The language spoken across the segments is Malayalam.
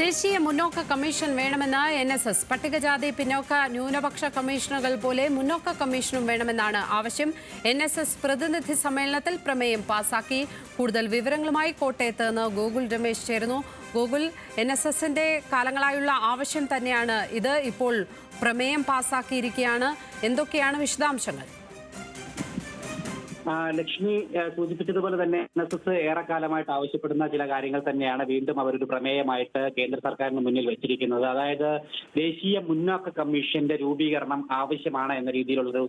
ദേശീയ മുന്നോക്ക കമ്മീഷൻ വേണമെന്ന് NSS. പട്ടികജാതി പിന്നോക്ക ന്യൂനപക്ഷ കമ്മീഷനുകൾ പോലെ മുന്നോക്ക കമ്മീഷനും വേണമെന്നാണ് ആവശ്യം. NSS പ്രതിനിധി സമ്മേളനത്തിൽ പ്രമേയം പാസാക്കി. കൂടുതൽ വിവരങ്ങളുമായി കോട്ടയത്ത് നിന്ന് ഗോകുൽ രമേശ് ചേരുന്നു. ഗോകുൽ, NSSന്റെ കാലങ്ങളായുള്ള ആവശ്യം തന്നെയാണ് ഇത്. ഇപ്പോൾ പ്രമേയം പാസാക്കിയിരിക്കുകയാണ്. എന്തൊക്കെയാണ് വിശദാംശങ്ങൾ? ലക്ഷ്മി സൂചിപ്പിച്ചതുപോലെ തന്നെ NSS ഏറെക്കാലമായിട്ട് ആവശ്യപ്പെടുന്ന ചില കാര്യങ്ങൾ തന്നെയാണ് വീണ്ടും അവരൊരു പ്രമേയമായിട്ട് കേന്ദ്ര സർക്കാരിന് മുന്നിൽ വെച്ചിരിക്കുന്നത്. അതായത് ദേശീയ മുന്നോക്ക കമ്മീഷന്റെ രൂപീകരണം ആവശ്യമാണ് എന്ന രീതിയിലുള്ളൊരു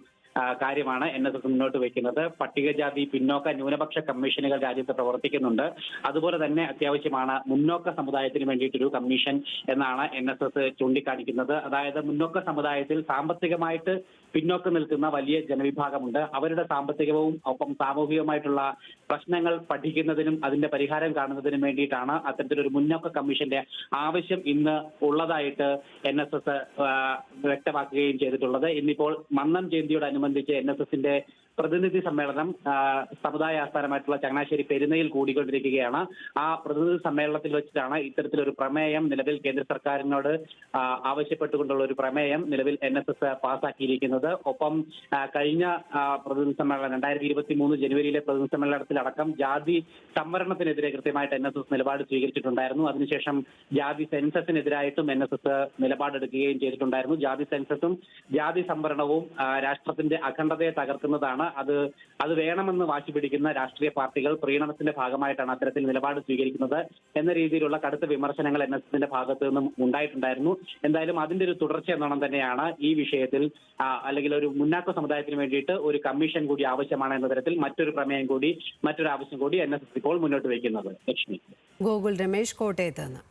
കാര്യമാണ് NSS മുന്നോട്ട് വയ്ക്കുന്നത്. പട്ടികജാതി പിന്നോക്ക ന്യൂനപക്ഷ കമ്മീഷനുകൾ രാജ്യത്ത് പ്രവർത്തിക്കുന്നുണ്ട്. അതുപോലെ തന്നെ അത്യാവശ്യമാണ് മുന്നോക്ക സമുദായത്തിന് വേണ്ടിയിട്ടൊരു കമ്മീഷൻ എന്നാണ് NSS ചൂണ്ടിക്കാണിക്കുന്നത്. അതായത് മുന്നോക്ക സമുദായത്തിൽ സാമ്പത്തികമായിട്ട് പിന്നോക്കം നിൽക്കുന്ന വലിയ ജനവിഭാഗമുണ്ട്. അവരുടെ സാമ്പത്തികവും ഒപ്പം സാമൂഹികമായിട്ടുള്ള പ്രശ്നങ്ങൾ പഠിക്കുന്നതിനും അതിന്റെ പരിഹാരം കാണുന്നതിനും വേണ്ടിയിട്ടാണ് അത്തരത്തിലൊരു മുന്നോക്ക കമ്മീഷന്റെ ആവശ്യം ഇന്ന് ഉള്ളതായിട്ട് NSS വ്യക്തമാക്കുകയും ചെയ്തിട്ടുള്ളത്. ഇന്നിപ്പോൾ മന്നം ജയന്തിയോട് അനുബന്ധിച്ച് NSSന്റെ പ്രതിനിധി സമ്മേളനം സമുദായ ആസ്ഥാനമായിട്ടുള്ള ചങ്ങനാശ്ശേരി പെരുന്നയിൽ കൂടിക്കൊണ്ടിരിക്കുകയാണ്. ആ പ്രതിനിധി സമ്മേളനത്തിൽ വെച്ചിട്ടാണ് ഇത്തരത്തിലൊരു പ്രമേയം നിലവിൽ കേന്ദ്ര സർക്കാരിനോട് ആവശ്യപ്പെട്ടുകൊണ്ടുള്ള ഒരു പ്രമേയം നിലവിൽ NSS പാസാക്കിയിരിക്കുന്നത്. ഒപ്പം കഴിഞ്ഞ പ്രതിനിധി സമ്മേളനം 2023 ജനുവരിയിലെ പ്രതിനിധി സമ്മേളനത്തിലടക്കം ജാതി സംവരണത്തിനെതിരെ കൃത്യമായിട്ട് NSS നിലപാട് സ്വീകരിച്ചിട്ടുണ്ടായിരുന്നു. അതിനുശേഷം ജാതി സെൻസസിനെതിരായിട്ടും NSS നിലപാടെടുക്കുകയും ചെയ്തിട്ടുണ്ടായിരുന്നു. ജാതി സെൻസസും ജാതി സംവരണവും രാഷ്ട്രത്തിന്റെ അഖണ്ഡതയെ തകർക്കുന്നതാണ്. അത് വേണമെന്ന് വാശി പിടിക്കുന്ന രാഷ്ട്രീയ പാർട്ടികൾ പ്രീണനത്തിന്റെ ഭാഗമായിട്ടാണ് അത്തരത്തിൽ നിലപാട് സ്വീകരിക്കുന്നത് എന്ന രീതിയിലുള്ള കടുത്ത വിമർശനങ്ങൾ NSSന്റെ ഭാഗത്തു നിന്നും ഉണ്ടായിട്ടുണ്ടായിരുന്നു. എന്തായാലും അതിന്റെ ഒരു തുടർച്ച എന്നോണം തന്നെയാണ് ഈ വിഷയത്തിൽ അല്ലെങ്കിൽ ഒരു മുന്നാക്ക സമുദായത്തിന് വേണ്ടിയിട്ട് ഒരു കമ്മീഷൻ കൂടി ആവശ്യമാണ് എന്ന തരത്തിൽ മറ്റൊരു ആവശ്യം കൂടി NSS ഇപ്പോൾ മുന്നോട്ട് വയ്ക്കുന്നത്. ലക്ഷ്മി. ഗോകുൽ രമേശ്, കോട്ടയത്ത് നിന്ന്.